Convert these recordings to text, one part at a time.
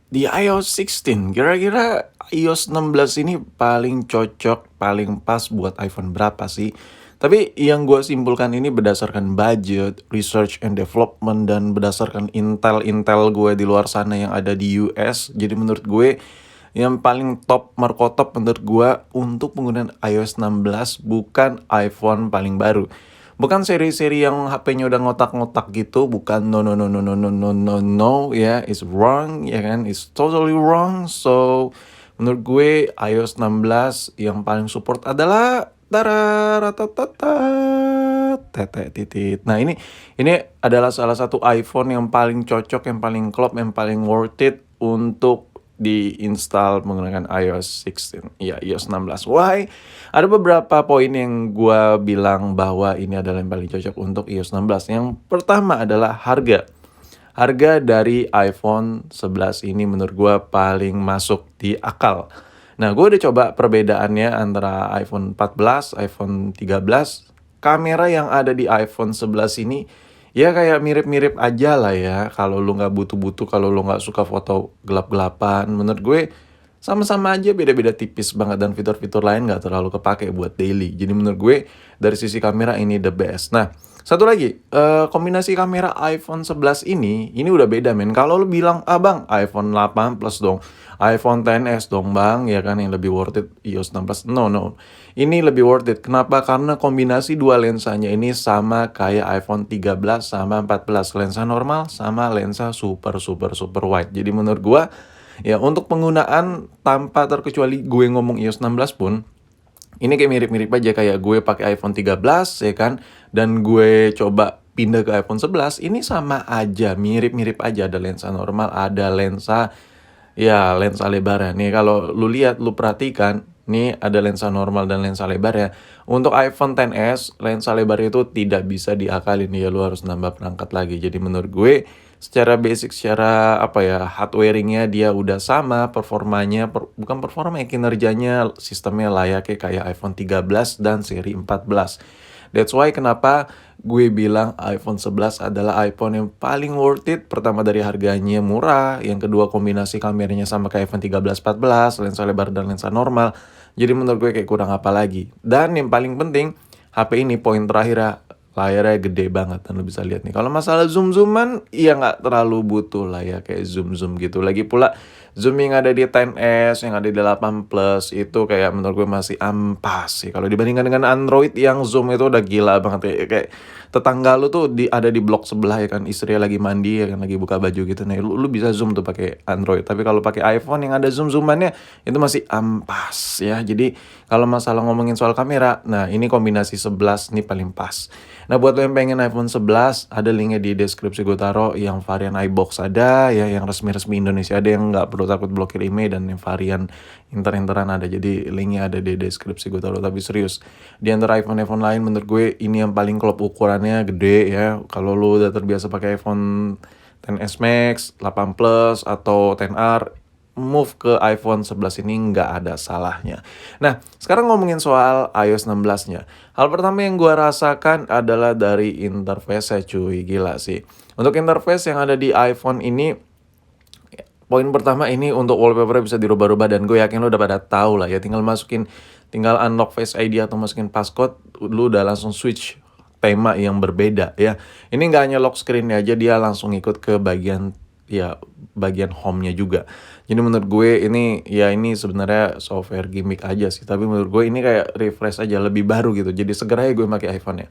Di iOS 16, kira-kira iOS 16 ini paling cocok, paling pas buat iPhone berapa sih? Tapi yang gue simpulkan ini berdasarkan budget, research and development, dan berdasarkan intel-intel gue di luar sana yang ada di US. Jadi menurut gue, yang paling top, markotop menurut gue untuk penggunaan iOS 16 bukan iPhone paling baru. Bukan seri-seri yang HP-nya udah ngotak-ngotak gitu, bukan, no no no no no no no no no ya, it's wrong ya kan, it's totally wrong. So menurut gue iOS 16 yang paling support adalah tararatata tete titit. Nah, ini adalah salah satu iPhone yang paling cocok, yang paling klop, yang paling worth it untuk diinstal menggunakan iOS 16. Ya, iOS 16. Why? Ada beberapa poin yang gua bilang bahwa ini adalah yang paling cocok untuk iOS 16. Yang pertama adalah harga. Harga dari iPhone 11 ini menurut gua paling masuk di akal. Nah, gue udah coba perbedaannya antara iPhone 14, iPhone 13. Kamera yang ada di iPhone 11 ini ya kayak mirip-mirip aja lah ya. Kalau lu nggak butuh-butuh, kalau lu nggak suka foto gelap-gelapan, menurut gue sama-sama aja, beda-beda tipis banget, dan fitur-fitur lain nggak terlalu kepake buat daily. Jadi menurut gue dari sisi kamera ini the best. Nah, satu lagi, kombinasi kamera iPhone 11 ini udah beda men. Kalau lu bilang, ah bang, iPhone 8 Plus dong, iPhone XS dong bang, ya kan yang lebih worth it iOS 16. No, no. Ini lebih worth it. Kenapa? Karena kombinasi dua lensanya ini sama kayak iPhone 13 sama 14. Lensa normal sama lensa super, super, super wide. Jadi menurut gua, ya untuk penggunaan tanpa terkecuali gue ngomong iOS 16 pun, ini kayak mirip-mirip aja kayak gue pakai iPhone 13 ya kan, dan gue coba pindah ke iPhone 11, ini sama aja, mirip-mirip aja, ada lensa normal, ada lensa, ya lensa lebar ya. Nih kalau lu lihat, lu perhatikan, nih ada lensa normal dan lensa lebar ya. Untuk iPhone XS, lensa lebar itu tidak bisa diakalin ya, lu harus nambah perangkat lagi. Jadi menurut gue secara basic, secara apa ya, hardwaringnya dia udah sama, performanya, bukan performa ya, kinerjanya, sistemnya layaknya kayak iPhone 13 dan seri 14. That's why kenapa gue bilang iPhone 11 adalah iPhone yang paling worth it. Pertama dari harganya murah, yang kedua kombinasi kameranya sama kayak iPhone 13, 14, lensa lebar dan lensa normal. Jadi menurut gue kayak kurang apa lagi. Dan yang paling penting, HP ini poin terakhir ya, layarnya gede banget dan lo bisa lihat nih. Kalau masalah zoom-zooman, ya nggak terlalu butuh lah ya kayak zoom-zoom gitu. Lagi pula zoom yang ada di XS, yang ada di 8 Plus itu kayak menurut gue masih ampas sih. Kalau dibandingkan dengan Android yang zoom itu udah gila banget kayak tetangga lu tuh ada di blok sebelah ya kan, istrinya lagi mandi ya kan, lagi buka baju gitu. Nah, lu bisa zoom tuh pakai Android. Tapi kalau pakai iPhone yang ada zoom-zoomannya itu masih ampas ya. Jadi kalau masalah ngomongin soal kamera, nah ini kombinasi 11 nih paling pas. Nah, buat lo yang pengen iPhone 11, ada linknya di deskripsi gue taruh. Yang varian iBox ada ya, yang resmi-resmi Indonesia ada, yang nggak perlu takut blokir email, dan yang varian inter-interan ada. Jadi linknya ada di deskripsi gue taruh. Tapi serius, di antara iPhone lain menurut gue ini yang paling klop, ukurannya gede ya. Kalau lo udah terbiasa pakai iPhone XS Max, 8 Plus atau XR, move ke iPhone 11 ini nggak ada salahnya. Nah, sekarang ngomongin soal iOS 16-nya. Hal pertama yang gue rasakan adalah dari interface-nya cuy, gila sih. Untuk interface yang ada di iPhone ini, poin pertama ini untuk wallpaper bisa dirubah-rubah, dan gue yakin lo udah pada tahu lah ya. Tinggal unlock Face ID atau masukin passcode, lu udah langsung switch tema yang berbeda ya. Ini nggak hanya lock screen aja, dia langsung ikut ke bagian home-nya juga. Jadi menurut gue ini sebenarnya software gimmick aja sih, tapi menurut gue ini kayak refresh aja, lebih baru gitu. Jadi segera ya gue pakai iPhone ya.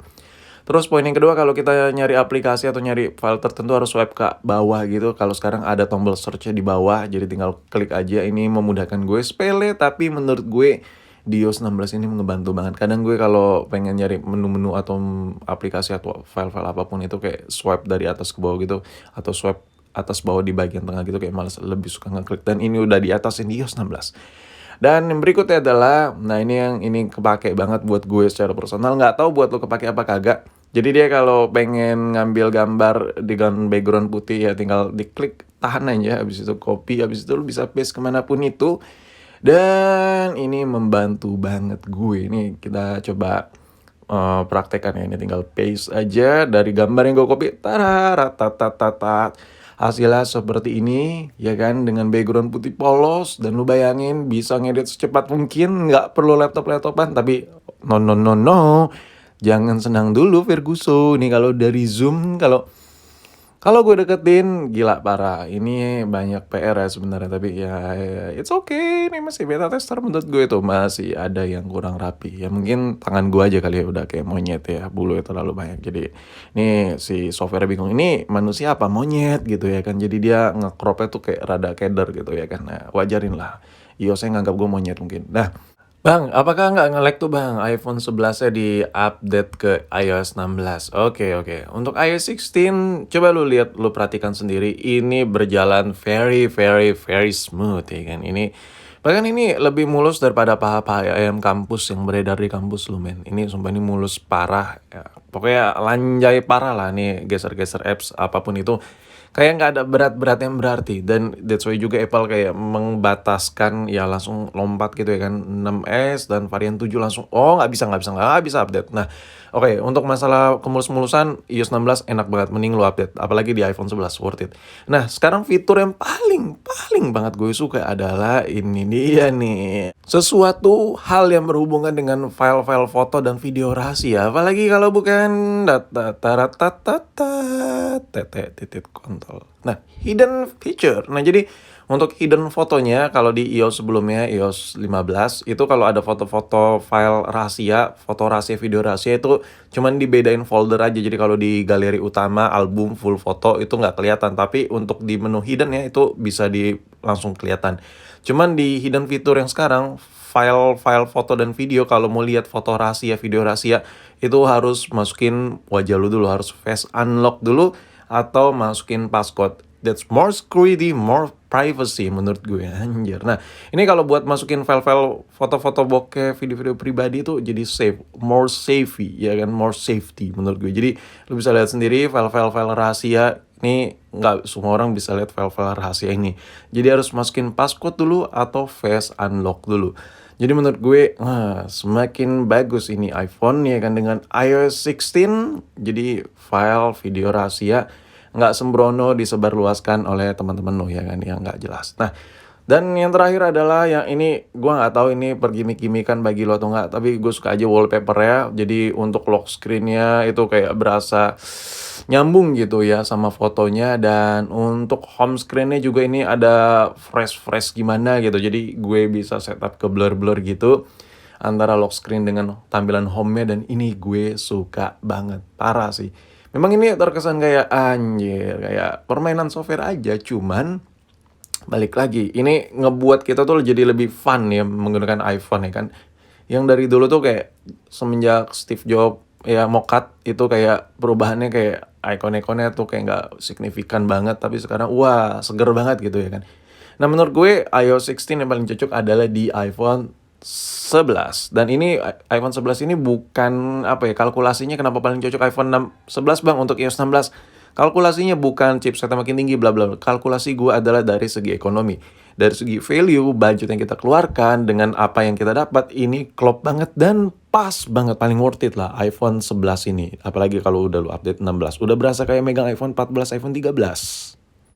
Terus poin yang kedua, kalau kita nyari aplikasi atau nyari file tertentu harus swipe ke bawah gitu. Kalau sekarang ada tombol search-nya di bawah, jadi tinggal klik aja. Ini memudahkan gue, sepele tapi menurut gue di iOS 16 ini ngebantu banget. Kadang gue kalau pengen nyari menu-menu atau aplikasi atau file-file apapun itu kayak swipe dari atas ke bawah gitu, atau swipe atas bawah di bagian tengah gitu, kayak males, lebih suka ngeklik. Dan ini udah di atas di iOS 16. Dan yang berikutnya adalah, nah ini kepake banget buat gue secara personal. Nggak tahu buat lo kepake apa kagak. Jadi dia kalau pengen ngambil gambar dengan background putih ya tinggal diklik, tahan aja, habis itu copy, habis itu lo bisa paste kemanapun itu. Dan ini membantu banget gue. Ini kita coba praktekkan ya. Ini tinggal paste aja dari gambar yang gue copy. Tararatatat. hasilnya seperti ini, ya kan, dengan background putih polos, dan lu bayangin bisa ngedit secepat mungkin, nggak perlu laptop-laptopan, tapi no no no no, jangan senang dulu Ferguson. Ini kalau dari zoom, kalau gue deketin, gila parah. Ini banyak PR ya sebenarnya, tapi ya it's okay. Ini masih beta tester, menurut gue itu masih ada yang kurang rapi. Ya mungkin tangan gue aja kali ya udah kayak monyet ya, bulunya terlalu banyak. Jadi ini si software bingung, ini manusia apa monyet gitu ya kan. Jadi dia nge-cropnya tuh kayak rada keder gitu ya kan. Nah, wajarin lah. iOS-nya nganggap gue monyet mungkin. Nah, Bang, apakah nggak nge-lag tuh Bang iPhone 11-nya di-update ke iOS 16? Oke, oke. Untuk iOS 16, coba lu lihat, lu perhatikan sendiri, ini berjalan very, very, very smooth ya kan. Bahkan ini lebih mulus daripada paha-paha ayam kampus yang beredar di kampus lu men. Ini sumpah ini mulus parah. Ya, pokoknya lanjai parah lah nih geser-geser apps apapun itu. Kayak nggak ada berat-berat yang berarti, dan that's why juga Apple kayak membataskan ya langsung lompat gitu ya kan, 6S dan varian 7 langsung nggak bisa update. Nah, oke, untuk masalah kemulus-mulusan iOS 16 enak banget, mending lu update apalagi di iPhone 11 worth it. Nah, sekarang fitur yang paling paling banget gue suka adalah ini dia nih. Sesuatu hal yang berhubungan dengan file-file foto dan video rahasia, apalagi kalau bukan data tete titik kontol. Nah, hidden feature. Nah, jadi untuk hidden fotonya, kalau di iOS sebelumnya, iOS 15, itu kalau ada foto-foto file rahasia, foto rahasia, video rahasia, itu cuman dibedain folder aja. Jadi kalau di galeri utama, album, full foto, itu nggak kelihatan. Tapi untuk di menu hidden ya, itu bisa langsung kelihatan. Cuman di hidden fitur yang sekarang, file-file foto dan video, kalau mau lihat foto rahasia, video rahasia, itu harus masukin wajah lu dulu, harus face unlock dulu, atau masukin passcode. That's more security, more privacy menurut gue, anjir. Nah, ini kalau buat masukin file-file foto-foto bokeh, video-video pribadi itu jadi safe, more safety, ya kan, more safety menurut gue. Jadi lu bisa lihat sendiri file-file rahasia. Ini nggak semua orang bisa lihat file-file rahasia ini. Jadi harus masukin passcode dulu atau face unlock dulu. Jadi menurut gue, semakin bagus ini iPhone ya kan dengan iOS 16. Jadi file video rahasia nggak sembrono disebarluaskan oleh teman-teman lo ya kan, yang nggak jelas. Nah, dan yang terakhir adalah yang ini, gue nggak tahu ini pergimik-gimikan bagi lo atau nggak, tapi gue suka aja wallpapernya. Jadi untuk lock screen-nya itu kayak berasa nyambung gitu ya sama fotonya, dan untuk home screen-nya juga ini ada fresh gimana gitu. Jadi gue bisa setup ke blur gitu antara lock screen dengan tampilan home-nya, dan ini gue suka banget, parah sih. Memang ini terkesan kayak anjir, kayak permainan software aja, cuman balik lagi, ini ngebuat kita tuh jadi lebih fun ya menggunakan iPhone ya kan. Yang dari dulu tuh kayak semenjak Steve Jobs ya mokat itu kayak perubahannya kayak ikon-ikonnya tuh kayak nggak signifikan banget, tapi sekarang wah seger banget gitu ya kan. Nah, menurut gue iOS 16 yang paling cocok adalah di iPhone 11. Dan ini iPhone 11 ini bukan apa ya, kalkulasinya kenapa paling cocok iPhone 11 Bang untuk iOS 16. Kalkulasinya bukan chipsetnya makin tinggi bla bla. Kalkulasi gue adalah dari segi ekonomi. Dari segi value, budget yang kita keluarkan dengan apa yang kita dapat, ini klop banget dan pas banget, paling worth it lah iPhone 11 ini. Apalagi kalau udah lu update 16. Udah berasa kayak megang iPhone 14, iPhone 13.